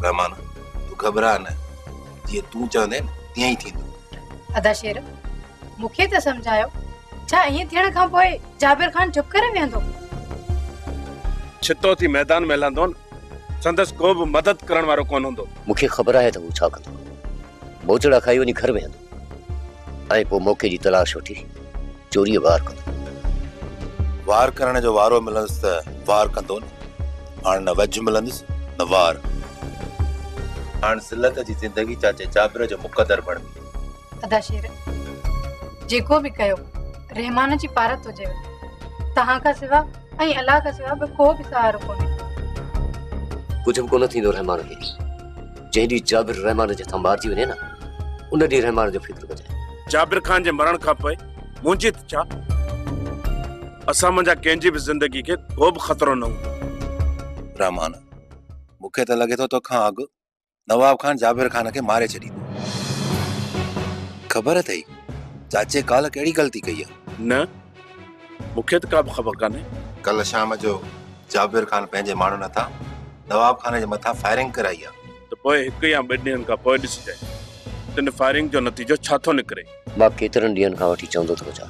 रहमान तू घबरा न, जी तू चवंदे तियां ही थींदो। अदा शेर मुखे त समझायो, छा इएं थियण खां पोइ जाबिर खान चुप करे वेंदो? छितो थी मैदान में हलंदो न, संदस को भी मदद करण वारो कोन हुंदो। मुखे खबर है त वो छा कंदो। मोचड़ा खाई वनी घर में वेंदो ऐं पोइ मौके जी तलाश वठी चोरी वार कंदो। वार करण जो वारो मिलंदुसि त वार कंदो न, हाणे न वज मिलंदुसि न वार। हाणे सिलत जी जिंदगी चाचे जाबिर जो मुक़दर बणबी। अदा शेर जेको भी कयो रहमान जी पारत हुजे, तहां का सिवा ऐं अल्लाह का सिवा ॿियो को भी सहारो कोन्हे। कुछ भी कोन थींदो रहमान खे। जंहिं ॾींहुं जाबिर रहमान जे हथां मारिजी वञे न, उन ॾींहुं रहमान जो फिक्र कजाए। जाबिर खान जे मरण खां पोइ मुंहिंजी त छा, असां मुंहिंजा कंहिंजी बि ज़िंदगी खे को बि ख़तरो न हूंदो। रहमान मूंखे त लॻे थो तोखां अॻु नवाब खान जाबिर खान खे मारे छॾींदो। ख़बर अथई चाचे काल कहिड़ी ग़लती कई आहे? न मूंखे त का बि ख़बर कान्हे। कल शाम जो जाबिर खान पंहिंजे माण्हुनि हथां नवाब खान जे मथां फायरिंग कराई आहे। त पोइ हिकु या ॿ ॾींहंनि खां पोइ ॾिसिजाए तिन फायरिंग जो नतीजो छा थो निकिरे। मां केतिरनि ॾींहंनि खां वठी चवंदो थो वञा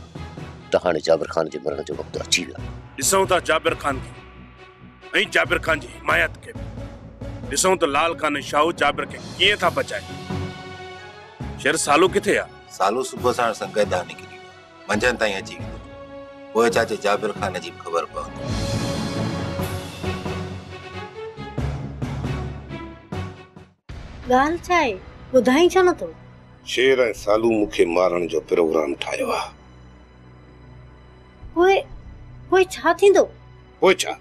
त हाणे जाबिर खान जे मरण जो वक़्तु अची वियो आहे। ॾिसूं था जाबिर खान खे ऐं जाबिर खान जी हिमायत खे। ॾिसूं त लाल खान ऐं शाहू जाबिर खे कीअं था बचाइनि। शेर सालू किथे आहे? सालू सुबुह साण संगदा निकिरी मंझंदि ताईं अची वेंदो। पोइ चाचे जाबिर खान जी ख़बर पवंदी। ॻाल्हि छा आहे ॿुधाई छो नथो? शेर ऐं सालू मूंखे मारण जो प्रोग्राम ठाहियो आहे। पोइ छा थींदो? पोइ छा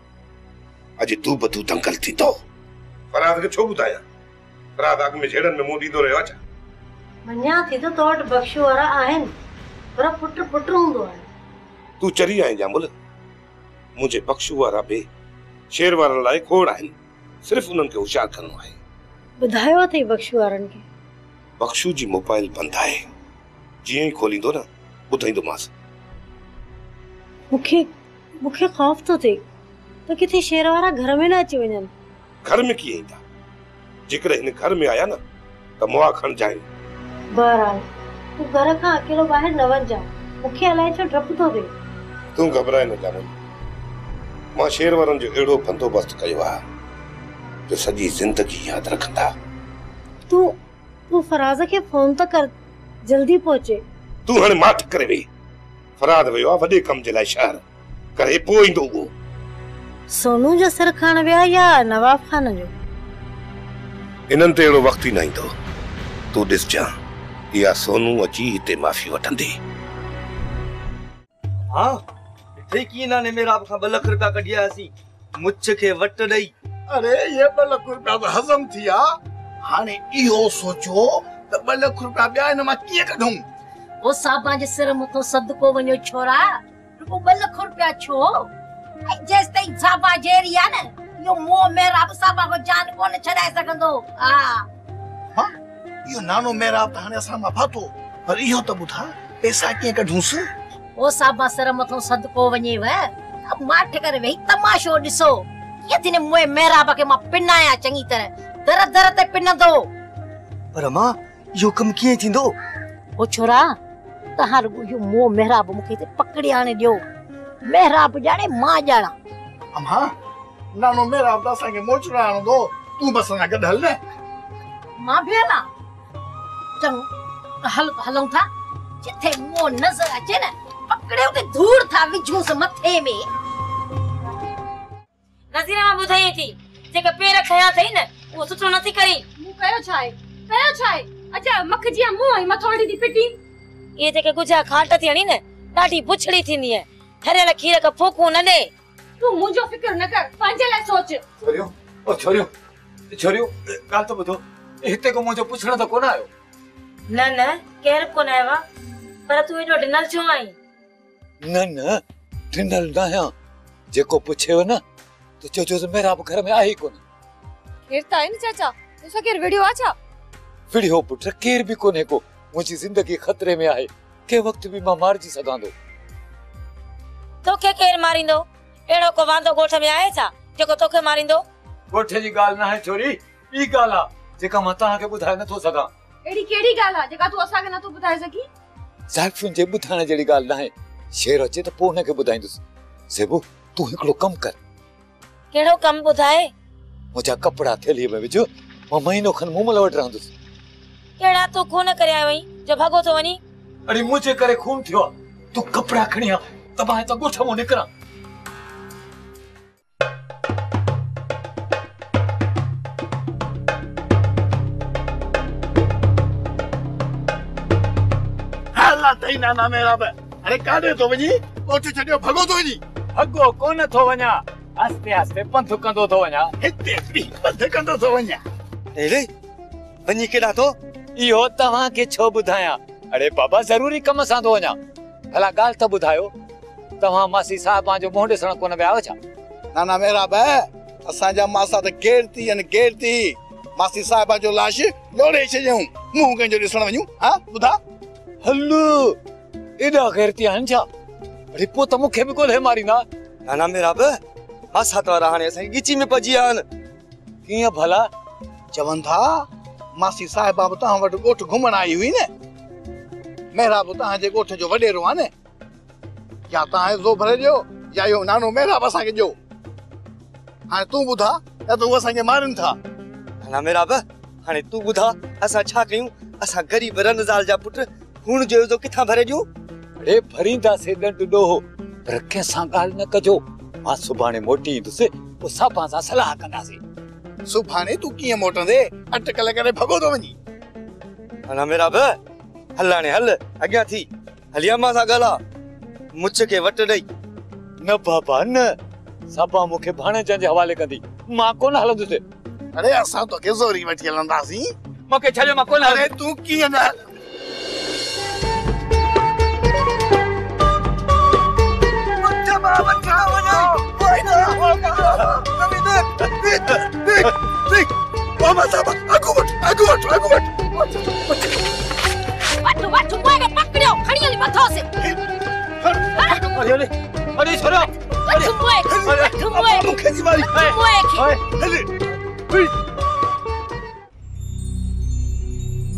अॼु तू बतू दंगल थींदो। फराद खे छो ॿुधायां? फराद अॻ में झेड़नि में मुंहुं ॾींदो रहियो आहे छा? मञा थी त तो वटि बख़्शू वारा आहिनि, पर पुट हूंदो आहे। तू चरी आहीं जामुल। मुंहिंजे बख़्शू वारा बि शेर वारनि लाइ खोड़ आहिनि, सिर्फ़ु उन्हनि खे होशियारु करणो आहे। ॿुधायो अथई बख़्शू वारनि खे? बख़्शू जी मोबाइल बंदि आहे, जीअं ई खोलींदो न ॿुधाईंदोमांसि। मूंखे ख़ौफ़ थो थिए त किथे शेर वारा घर में न अची वञनि। घर में कीअं ईंदा? जेकर हिन घर में आया न त मुआ खण जाए। बहरहाल तू घर खां अकेलो ॿाहिरि न वञ। मूंखे अलाए छो डपु थो थिए। तूं घबराए न जामुल। मां शेर वारनि जो अहिड़ो बंदोबस्तु कयो आहे जो सॼी ज़िंदगी यादि रखंदा। तू फराज़ खे फोन त कर, जल्दी पहुचे। तू हाणे माठ करे वेही। फराद वियो आहे वॾे कम जे लाइ शहर, करे पोइ ईंदो उहो। सोनू जो सिर खण विया या नवाब खान जो? इन्हनि ते अहिड़ो वक़्तु ई न ईंदो। तू ॾिसजां इहा सोनू अची हिते माफ़ी वठंदी। हाँ इथे की ना ने मेरा खां 2 लाख रुपया कढियासी मुछ के वट ॾई। अरे ये 2 लाख रुपया तो हजम थिया। हाणे इहो सोचो त 2 लाख रुपया ॿिया हिन मां कीअं कढूं? ओ साबा जे सिर मथो सदको वञो छोरा, रुगो 2 लाख रुपया छो? ऐं जेस ताईं साबा जेरी आ न, यो मोह मेरा अब साबा को जान कोन छॾाए सघंदो। हां इहो नानो मेरा त हाणे असां मां फातो, पर इहो त ॿुधा पैसा कीअं कढूंस? ओ साबा सिर मथो सदको वञेव, अब माठ करे वेही तमाशो ॾिसो। कीअं थिने मोह मेरा के मां पिनाया चङी तरह, दर दर ते पिनंदो। पर मां यो कम कीअं थींदो? ओ छोरा तहां रुगो यो मोह मेहराब मूंखे ते पकड़े आणे ॾियो। मेहराब ॼाणे मां ॼाणा। अम्मा नानो मेरा त असांखे मोचड़ा आणंदो, तूं बस सां गॾु हल न। मां भी हलां? चङो हलूं था। जिथे मोह नज़र अचे न पकड़े उते धूड़ था विझूंसि मथे में। नज़ीरा मां ॿुधाई थी जेका पेर खया थई न वो सुठो नथी करी। मु कयो छाए अच्छा मखजिया मुंह ऐं मथो वठी पिटी। ये जेके गुजा खाट थियणी न ॾाढी बुछड़ी थींदी है। ठरियल खीर का फोकू न दे। तू मुंहिंजो फिक्र न कर, पंहिंजे लाइ सोच। छोरियो ॻाल्हि त ॿुधो, हिते को मुंहिंजो पुछण त कोन आयो? न केर कोन आयो आहे, पर तू एॾो ढिनल छो आई? न ढिनल न आहियां। जेको पुछेव न त चोजो त मेरा घर में आहे कोन। केर त आहे न चाचा, तोसां केर वीडियो आ छा? वीडियो पुट केर भी कोने को। मुंहिंजी ज़िंदगी खतरे में आहे, के वक्त भी मां मारजी सघां थो। तोखे केर मारींदो? एड़ो को वांदो गोठ में आहे छा जेको तोखे मारींदो? गोठे जी ॻाल्हि न आहे छोरी, ई गाला जेका मां तव्हांखे ॿुधाए नथो सघां। एड़ी केड़ी ॻाल्हि आहे जेका तू असां के न तू ॿुधाए सकी? ज़ाइफ़ुनि जे ॿुधाइण जहिड़ी ॻाल्हि न आहे। शेर अचे त पोइ हुनखे ॿुधाईंदुसि। ज़ेबू तूं हिकिड़ो कमु कर। केड़ो कम ॿुधाए? मुंहिंजा कपिड़ा थैलीअ में विझ, मां महीनो खनि मूमल वटि रहंदुसि। केड़ा तू खून करे आयो वई जो भागो तो वनी? अरे मुझे करे खून थियो। तू कपड़ा खणी आ त मां हितां ॻोठ मां निकिरां। हला तई नाना मेरा बे। अरे काॾे तो वञी? ॻोठ छॾियो भॻो तो वञी? भॻो कोन थो वञा, आस्ते आस्ते पंधु कंदो थो वञा। हिते बि पंधु कंदो थो वञा। अरे वञी केॾां थो? इहो तव्हांखे छो ॿुधायां? अरे बाबा ज़रूरी कम सां थो वञा। भला ॻाल्हि त ॿुधायो, तव्हां मासी साहिबां जो मुंहुं ॾिसण कोन विया आहियो छा? नाना मेरा बे, असांजा मासा त गेरती आहिनि गेरती। मासी साहिबा जो लाश लोड़े छॾियऊं, मुंहुं कंहिंजो ॾिसण वञूं? हा ॿुधा? हलो एॾा गैरती आहिनि छा? अरे पोइ त मूंखे बि ॻोल्हे मारींदा। नाना मेरा बे, मासा त हाणे असांजी ॻिची में पइजी विया आहिनि। कीअं भला? चवनि था मासी साहिबा बि तव्हां वटि ॻोठ घुमण आई हुई न। मेहरा बि तव्हांजे ॻोठ जो वॾेरो आहे न। या तव्हां ज़ो भरे ॾियो या इहो नानो मेहरा बि असांखे ॾियो। हाणे तूं ॿुधा या त उहे असांखे मारनि था। नाना मेरा बे, हाणे तूं ॿुधा असां छा कयूं? असां ग़रीब रनज़ाल जा पुट खून जो इज़ो किथां भरे ॾियूं? अरे भरींदासीं ॾंढ ॾोहो, पर कंहिंसां ॻाल्हि न कजो। मां सुभाणे मोटी ईंदुसि, पोइ साहिबां सां सलाह कंदासीं। सुभाणे तूं कीअं मोटंदे? अटकल करे भॻो थो वञी। नाना मेरा बे, हल हाणे हल अॻियां थी। हलिया मां सां ॻाल्हा, मुछ खे वटि ॾेई। न बाबा न, साहिबा मूंखे भाणेजनि जे हवाले कंदी, मां कोन हलंदुसि। अरे असां तोखे ज़ोरी वठी हलंदासीं। मूंखे छॾियो, मां कोन अरे तूं कीअं न पकड़ो खड़ी हली मथो से। अरे छोड़ो। मुखे जी मारी।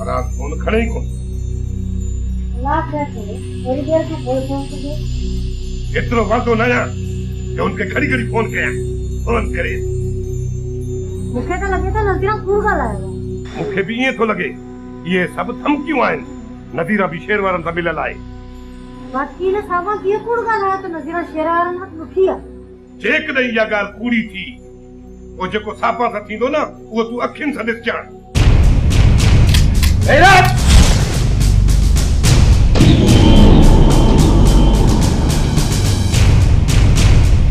रात फोन खणे ही कोन। थोड़ी देर खां पोइ फोन कजे। एतिरो वांदो न आहियां जो उनखे घड़ी घड़ी फोन कयां। फोन करे मूंखे त लॻे थो नज़ीरा कूड़ ॻाल्हायो। मूंखे बि ईअं थो लॻे इहे सभु धमकियूं आहिनि। नज़ीरा बि शेर वारनि सां मिलियल आहे। वकील साहब कीअं कूड़ ॻाल्हायो त नज़ीरा शेर वारनि खां ॾुखी आहे? जेकॾहिं इहा ॻाल्हि कूड़ी थी, पोइ जेको सापा सां थींदो न उहो तूं अखियुनि सां ॾिस ॼाण।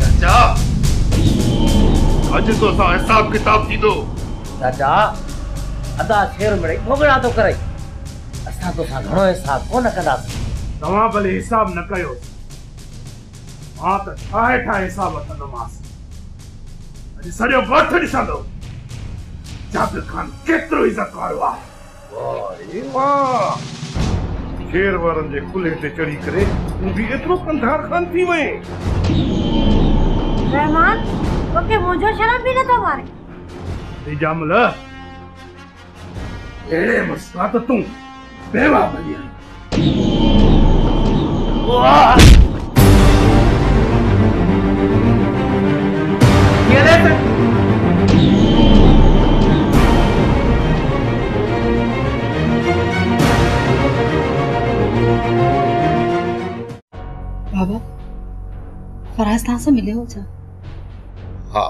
चाचा अॼु तो असां हिसाब किताब थींदो। चाचा अदा शेर मिड़ई भोगड़ा तो करे, असां तो सां घणो हिसाब कोन कंदासीं। तव्हां भले हिसाब न कयो, मां त ठाहे ठाहे हिसाब वठंदोमांसि। अॼु सॼो ॻोठ ॾिसंदो जाबिर ख़ान केतिरो इज़त वारो आहे। वाह वाह, शेर वारनि जे कुल्हे ते चढ़ी करे तूं बि एतिरो कंधार ख़ान थी वएं। रहमान तोखे मुंहिंजो शर्म बि नथो मारे। निजामुल अहिड़े मसला त तूं बेवा भली आहीं। बाबा फराज तव्हां सां मिलियो छा? हा,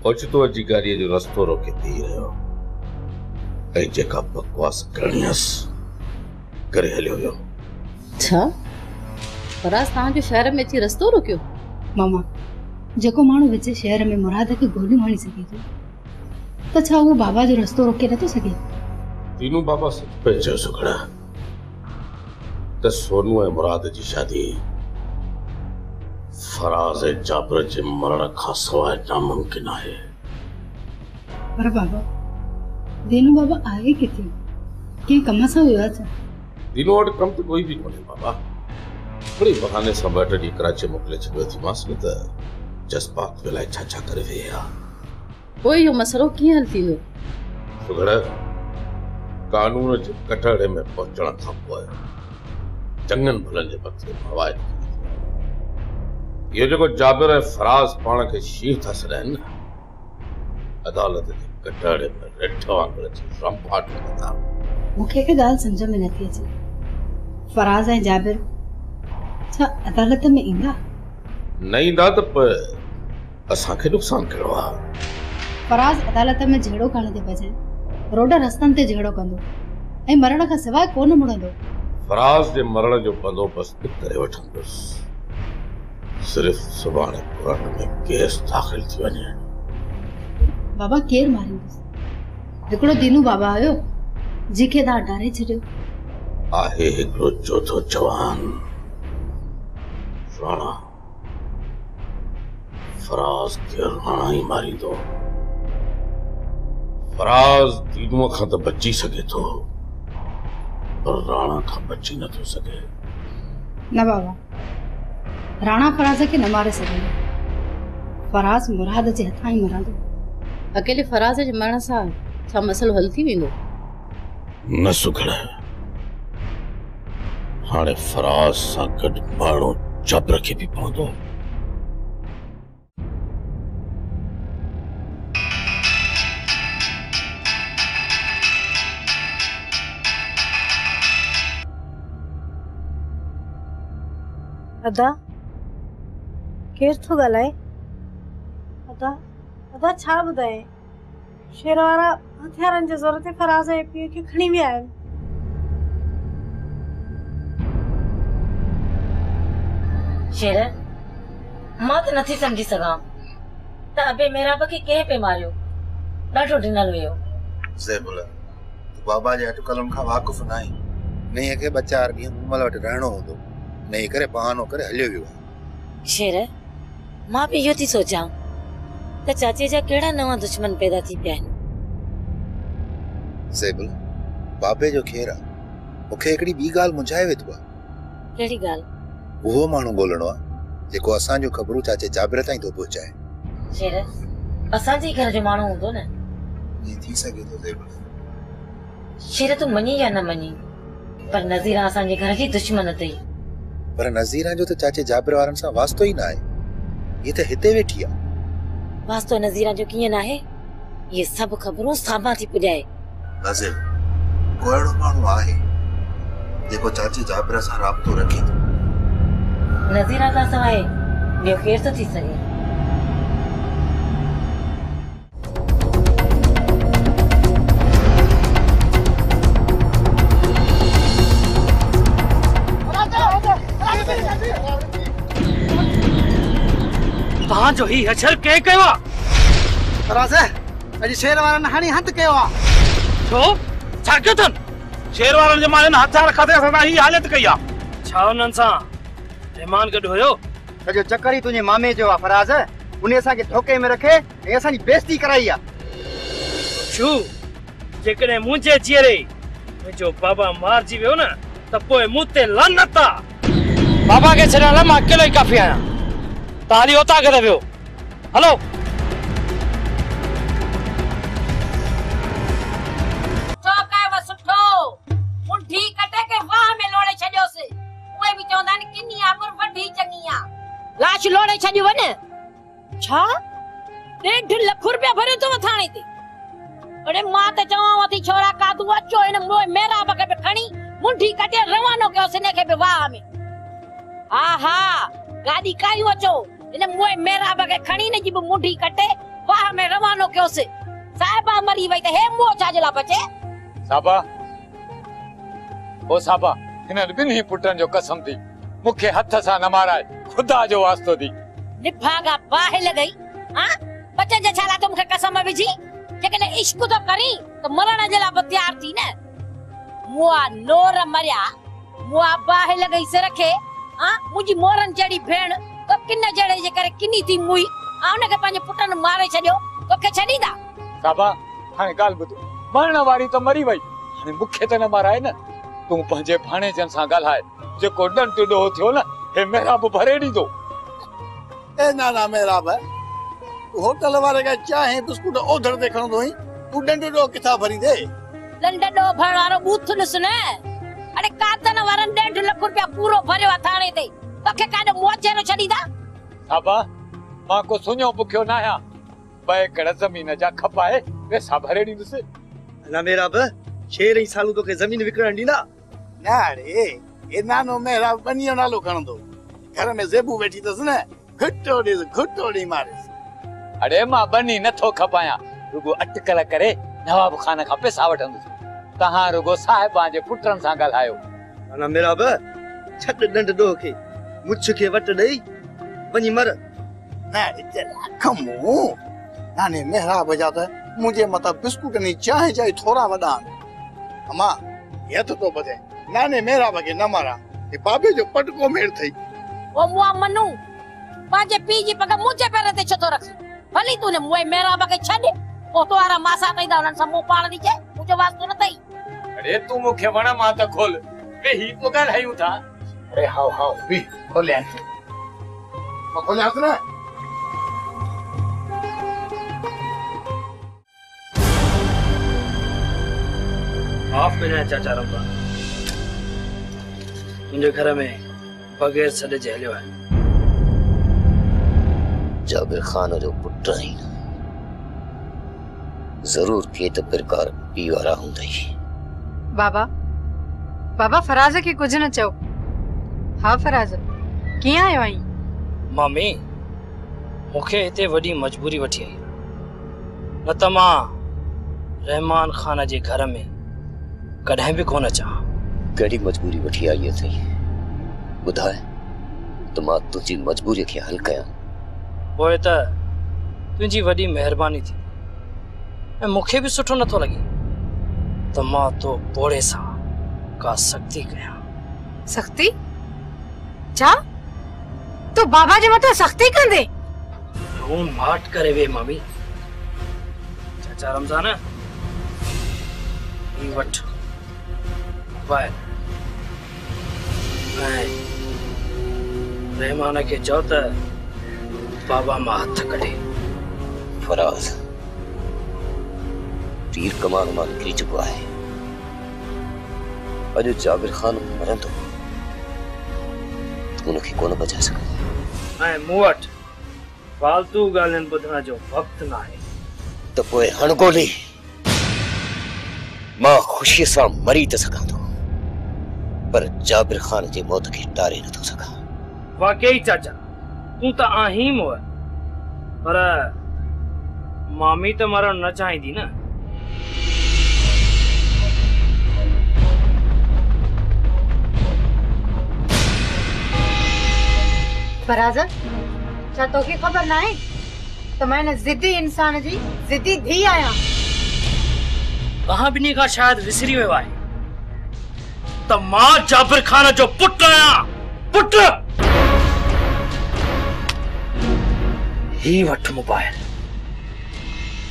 ओचितो जी गाड़ीअ जो रस्तो रोके थी रहियो ऐं जेका बकवास करणी हुअसि करे हलियो वियो। छा फराज तव्हांजो शहर में अची रस्तो रोकियो? मामा जेको माण्हू विच शहर में मुराद खे गोलियूं हणी सघे थो त छा उहो बाबा जो रस्तो रोके नथो सघे? तीनू बाबा सच पे चयो सुखड़ा त सोनू ऐं मुराद जी शादी फराज ऐं जाबिर जे मरण खां सवाइ नामुमकिन आहे। पर बाबा दीनू बाबा आहे किथे? कंहिं कम सां वियो आहे छा? दीनू वटि कम त कोई बि कोन्हे बाबा। बड़े बहाने सां ॿ टे ॾींहं कराची मोकिले छॾियो थी मांसि न त जज़्बात विलाए छा छा करे विया। पोइ इहो मसइलो कीअं हल थींदो? सुघड़ कानून जे कटहरे में पहुचण खां पोइ चङनि भलनि जे मथे हवाए इहो जेको जाबिर ऐं फराज़ पाण खे शीह था सॾाइनि न, अदालत जे कटहरे में रेठ वांगुरु रंपाट कंदा। मूंखे हिकु ॻाल्हि सम्झ में नथी अचे, फराज़ ऐं जाबिर छा अदालत में ईंदा? न ईंदा त पोइ असांखे नुक़सानु कहिड़ो आहे? फराज़ अदालत में झेड़ो करण जे बजाए रोड रस्तनि ते झेड़ो कंदो ऐं मरण खां सवाइ कोन मुड़ंदो। फराज़ जे मरण जो बंदोबस्त करे वठंदुसि, सिर्फ़ सुभाणे पुराण में केस दाख़िल थी वञे। बाबा केरु मारींदुसि? हिकिड़ो दीनू बाबा आयो जंहिंखे तव्हां डारे छॾियो। आहे हिकिड़ो चौथो जवान राणा, फराज़ खे राणा ई मारींदो। फराज़ दीनूअ खां त बची सघे थो, पर राणा खां बची नथो सघे। न बाबा, राणा फराज़ खे न मारे सघंदो, फराज़ मुराद जे हथां ई मरंदो। अकेले फराज़ जे मरण सां छा मसइलो हल थी वेंदो? न सुखड़, हाणे फराज़ सां गॾु माण्हू जाबिर खे बि पवंदो। अदा केर थो ॻाल्हाए? अदा अदा छा ॿुधाए? शेर वारा हथियारनि जे ज़ोर ते फराज़ ऐं पीउ खे खणी विया आहिनि। शेर, मां त नथी समझी सघां त अबे मेराब खे कंहिं पे मारियो? ॾाढो ॾिनल हुयो। ज़ेबुल, तूं बाबा जे अटकलनि खां वाक़ुफ़ न आहीं। नहीं के 2-4 ॾींहं मूमल वटि रहणो हूंदो, नहीं करे बहानो करे हलियो वियो आहे। शेर, मां बि इहो थी सोचां त चाचे जा कहिड़ा नवां दुश्मन पैदा थी पिया आहिनि। ज़ेबुल, बाबे जो खेर आहे, मूंखे हिकिड़ी ॿी ॻाल्हि मुंझाए वेठो आहे। कहिड़ी ॻाल्हि? उहो माण्हू ॻोल्हणो आहे जेको असांजो ख़बरूं चाचे जाबिर ताईं थो पहुचाए। शेर, असांजे घर जो माण्हू हूंदो न? ईअं थी सघे थो ज़ेबुल। शेर, तूं मञी या न मञी, पर नज़ीरा असांजे घर जी दुश्मन अथई। पर नज़ीरा जो त चाचे जाबिर वारनि सां वास्तो ई न आहे, ये त हिते वेठी आहे। वास्तो नज़ीरा जो कीअं न आहे? ये सभु ख़बरूं सामा थी पुॼाए। नज़ीर, को अहिड़ो माण्हू आहे जेको चाचे जाबिर सां राब्तो रखे थो? नज़ीरा खां सवाइ ॿियो केरु थो थी सघे? तव्हांजो ही हछर कंहिं कयो आहे? फराज़, अॼु शेर वारनि हाणे हथ कयो आहे। छो? छा कयो अथनि? शेर वारनि जे माण्हुनि हथियार खते असां ही हालत कई आहे। छा उन्हनि सां रहमान गॾु हुयो? सॼो चक्कर ई तुंहिंजे मामे जो आहे फराज़। उन असांखे धोखे में रखे ऐं असांजी बेइज़ती कराई आहे। छू जेकॾहिं मुंहिंजे चेहरे मुंहिंजो बाबा मारिजी वियो न त पोइ मूं ते लानत आहे। बाबा खे छॾण लाइ मां अकेलो ई काफ़ी आहियां। तारी होता करे वियो। हलो। सुठो मुंडी कटे के वाह में लोड़े छॾियोसि। उहे बि चवंदा आहिनि किनी आबुर वॾी चङी आ। लाश लोड़े छॾियो वञ। छा? 1.5 लख रुपया भरे तो थाणे ते। अरे मां त चवां थी छोरा कादू अचो इन मोए मेरा बके पे खणी मुंडी कटे रवानो कयोसि ने खे बि वाह में। हा हा गाड़ी कायूं अचो इन मोए मेरा बके खणी ने जी मुंडी कटे वाह में रवानो कयोसि। साहिबा मरी वई त हे मो छाजे ला बचे? साबा ओ साबा, हिन ॿिन्ही पुटनि जो कसम थी मूंखे हथ सां न माराए, खुदा जो वास्तो थी। निभागा बाहि लॻई। हां बचे जे छाला तो मूंखे कसम विझी जेकॾहिं इश्क तो करी त मरण जे लाइ तैयार थी न। मुआ नोर मरिया मुआ बाहि लॻई सिर खे। हां मुंहिंजी मोरन जहिड़ी भेण तो किन जहिड़े जे करे किनी थी मुई आ उनखे पंहिंजे पुटनि मारे छॾियो तोखे छॾींदा? साबा हाणे ॻाल्हि ॿुध, मरण वारी त मरी वई, हाणे मूंखे त न माराए न। तूं पंहिंजे भाणेजनि सां ॻाल्हाए, जेको ॾंड ॾोहो थियो न हे मेरा बि भरे ॾींदो। ए ना ना मेरा बे होटल वारे का चाहे बिस्कुट ओधर देखण दोई तू डंडो किथा भरी दे डंडो भरारो बूथ नसने अरे कातन वारन 1.5 लाख रुपया पूरो भरियो थाणे ते तोखे काडो मोचे न छडी दा साबा मां को सुनियो बुखियो ना आया बे कड़ जमीन जा खपाए पैसा भरे दी से ना मेरा ब 6 साल तो के जमीन विकरण दी ना ना रे ए नानो मेरा बनियो नालो खणंदो घर में जेबू बैठी तस ने घुटोड़ी मारे अरे मां बनी न थो खपाया रुगो अटकल करे नवाब खान का पैसा वठंदो तहां रुगो साहिबा जे पुटन सा गलायो ना मेरा ब छट डंड दो के मुछ के वट दई वनी मर ना इतला कमो नाने मेरा बजाता मुझे मत बिस्कुट नहीं चाहे थोड़ा वडान अम्मा ये तो बजे नाने मेरा बगे न मारा ये बाबे जो पटको मेर थई ओ मुआ मनु पाजे पीजी पग मुझे पेरे ते छतो रख भली तूने मुए मेरा बगे छडे ओ तो आरा मासा तई दा उनन समो पाण दी छे मुझे वास्तु न तई अरे तू मुखे वणा मा त खोल वे ही तो गल हयू था अरे हाउ भी खोले म खोले ना माफ करिया चाचा रंबा मुझे घर में बगैर सदे जहलियो है जाबिर खान जो पुट ही जरूर के त प्रकार पी वारा हुंदई बाबा फराज के कुछ न चओ हाँ फराज किया आयो आई मम्मी मुखे इते वडी मजबूरी वठी आई न त मां रहमान खान जे घर में कॾहिं भी कोन अचा कड़ी मजबूरी वठी आई थी बुधाए तो मां तुझी मजबूरी के हल कया पोए त तुझी वडी मेहरबानी थी ए मुखे भी सुठो न तो लगी तो मां तो बोड़े सा का सख्ती कया सख्ती जा तो बाबा जे मत सख्ती कंदे खून माट करे वे मम्मी चाचा रमजान ई वट वाय रहमान के चौ त बाबा मां हथ कढे फराज तीर कमान मां निकरी चुको है अजो जाबिर खान मरंदो तू उनखे कोन बचा सघंदो ऐं मूं वटि फालतू ॻाल्हियुनि ॿुधण जो वक़्तु न आहे तो पोइ हणगोली मां ख़ुशीअ सां मरी त सघां थो पर जाबिर खान जी मौत खे टारे नथो सघां वाकई चाचा तूं त आहीं मोह पर मामी त मरण न चाहींदी न फराज छा तोखे ख़बर न आहे त मैं जिद्दी इंसान जी जिद्दी धी आया कहां बिनी का शायद विसरी वियो आहे त मां जाबिर खान जो पुट आया पुट ही वठ मोबाइल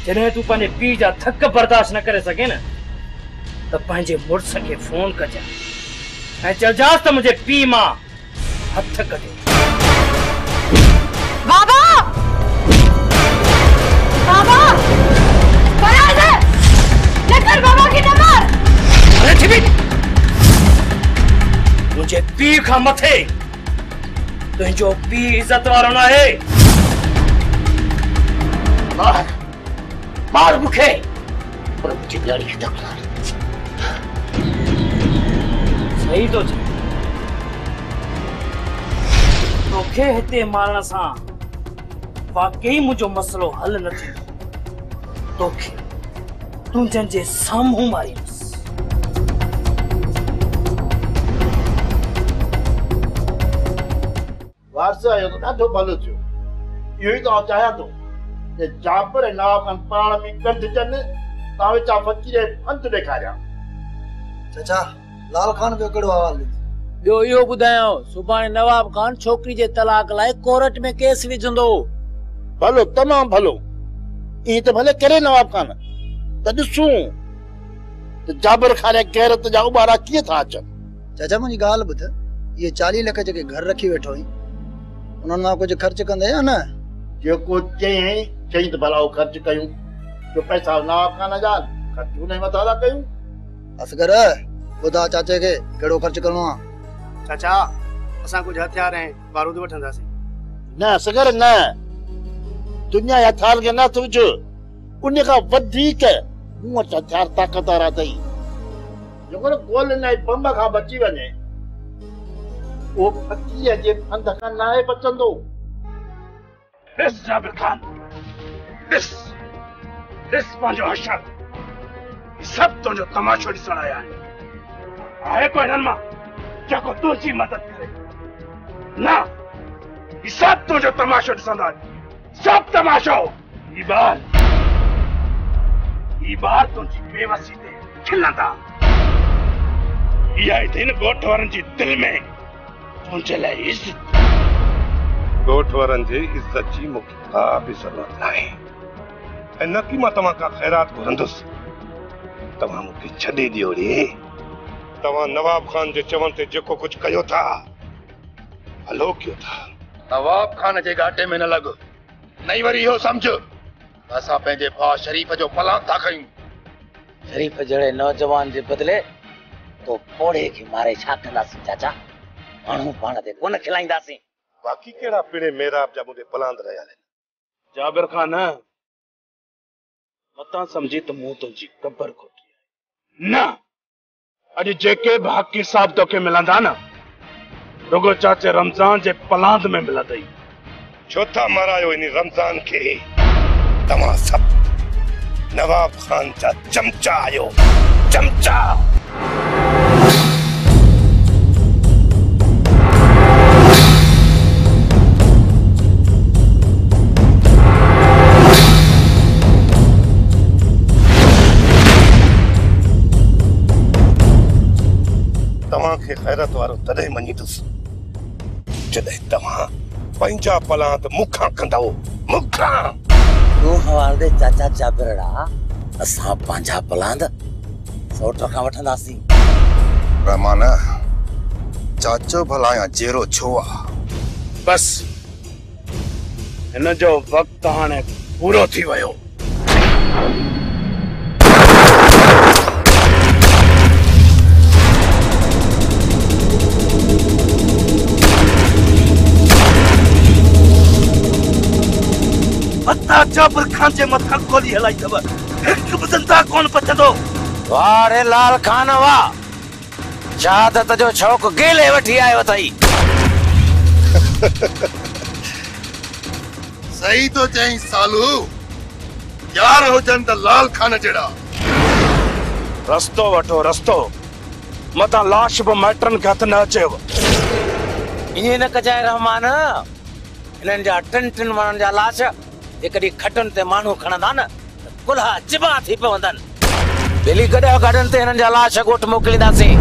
जॾहिं तूं पंहिंजे पीउ जा थक बर्दाश्त न करे सघे न त पंहिंजे मुड़ुस खे फोन कजां ऐं चइजांसि त मुंहिंजे पीउ मां हथ कढे बाबा बाबा फराज लेकर बाबा की न मार अरे ठीक मुझे पीउ खां मथे तुंहिंजो पीउ इज्जत वारो न आहे मार मार मूंखे पर मुंहिंजी ॾाड़ी खे तकलार सही तो चए तोखे हिते मारण सां वाकई मुंहिंजो मसलो हल न थींदो तोखे तूं जंहिंजे साम्हूं मारींदुसि वारस आयो तो ॾाढो भलो थियो इहो ई तो चाहियां थो कि जाबिर ऐं नवाब खान पाण में गंढजनि तव्हां वेचा फ़क़ीर अंत ॾेखारिया चाचा लाल खान जो कहिड़ो हवाल ॿियो इहो ॿुधायो सुभाणे नवाब खान छोकिरी जे तलाक लाइ कोर्ट में केस विझंदो भलो तमाम भलो ई तो भले करे नवाब खान त ॾिसूं त जाबिर खान गैरत जा उबारा कीअं था अचनि चाचा मुंहिंजी ॻाल्हि ॿुध इहे 40 लख जेके घर रखी वेठो हुई उन्हनि मां कुझु ख़र्च कंदे या न जेको चयईं चई त भला खर्च कयूं जो पैसा नवाब खान जा खर्च उन मथां था कयूं। असगर ॿुधा चाचे खे कहिड़ो ख़र्च करणो आहे। चाचा असां कुछ हथियार ऐं बारूद वठंदासीं। न असगर न, दुनिया जे हथियार खे न तुझ, उन खां वधीक मूं वटि हथियार ताक़त वारा अथई। जेको न गोलियुनि ऐं बम खां बची वञे उहो फकीअ जे फंद खां न आहे बचंदो। ॾिस जाबिर खान, ॾिस पंहिंजो हशर, सभु तुंहिंजो तमाशो ॾिसण आया आहिनि। आहे कोई हिननि मां जेको तुंहिंजी मदद करे? न, ही सभु तुंहिंजो तमाशो ॾिसंदा आहिनि, सभु तमाशो। ही ॿार तुंहिंजी बेवसी ते खिलंदा। इहा ई अथई न ॻोठ वारनि जी दिलि में तुंहिंजे लाइ इज़त। ॻोठ वारनि जी इज़त जी मूंखे का बि ज़रूरत नाहे, ऐं न की मां तव्हां खां ख़ैरात घुरंदुसि। तव्हां मूंखे छॾे ॾियो रे। तव्हां नवाब खान जे चवण ते जेको कुझु कयो था, हलो कयो था। नवाब खान जे घाटे में न लॻ, नहीं वरी इहो सम्झ असां पंहिंजे भाउ शरीफ जो पलान था कयूं। शरीफ जहिड़े नौजवान जे बदिले तो पोड़े खे मारे छा कंदासीं चाचा? माण्हू पाण ते कोन खिलाईंदासीं। बाक़ी कहिड़ा पिणे मेराब जा मुंहिंजे पलांद रहिया आहिनि। जाबिर खान मतां सम्झी त मूं तुंहिंजी कबर खोटी न। अॼु जेके बि हक़ हिसाब तोखे मिलंदा न, रुगो चाचे रमज़ान जे पलांद में मिलंदई। छो था मारायो इन रमज़ान खे? तव्हां सभु नवाब खान जा चमचा आहियो, चमचा। तव्हांखे ख़ैरत वारो तॾहिं मञींदुसि जॾहिं तव्हां पंहिंजा पलांद मूंखां कंदव, मूंखां। तूं हवाले दे चाचा जाबिरड़ा, असां पंहिंजा पलांद सोट खां वठंदासीं। रहमान चाचो भला या जेरो छो आहे? बस हिन जो वक़्तु हाणे पूरो थी वियो। अता जाबिर खान जे मथां गोली हलाई अथव, हिकु बि ज़िंदा कोन बचंदो। वाह रे लाल खान वाह, शहादत जो शौक़ गेले वठी आयो अथई। सही तो चई सालू, यार हुजन त लाल खान जहिड़ा। रस्तो वठो रस्तो, मतां लाश बि माइटनि खे हथ न अचेव। ईअं न कजाए रहमान, हिननि जा टिन माण्हुनि जा लाश जेकॾहिं खटनि ते माण्हू खणंदा न त कुल्हा चिबा थी पवंदनि। ॿिली गॾिया गाॾियुनि ते हिननि जा लाश ॻोठ मोकिलींदासीं।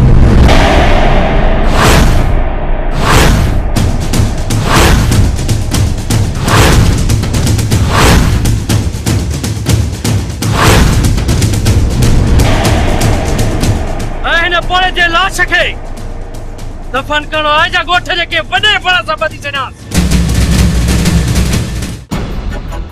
ऐं हिन पोड़े जे लाश खे दफ़न करणो आहे जा ॻोठ जेके वॾे बड़ा सां ॿधी छॾियां।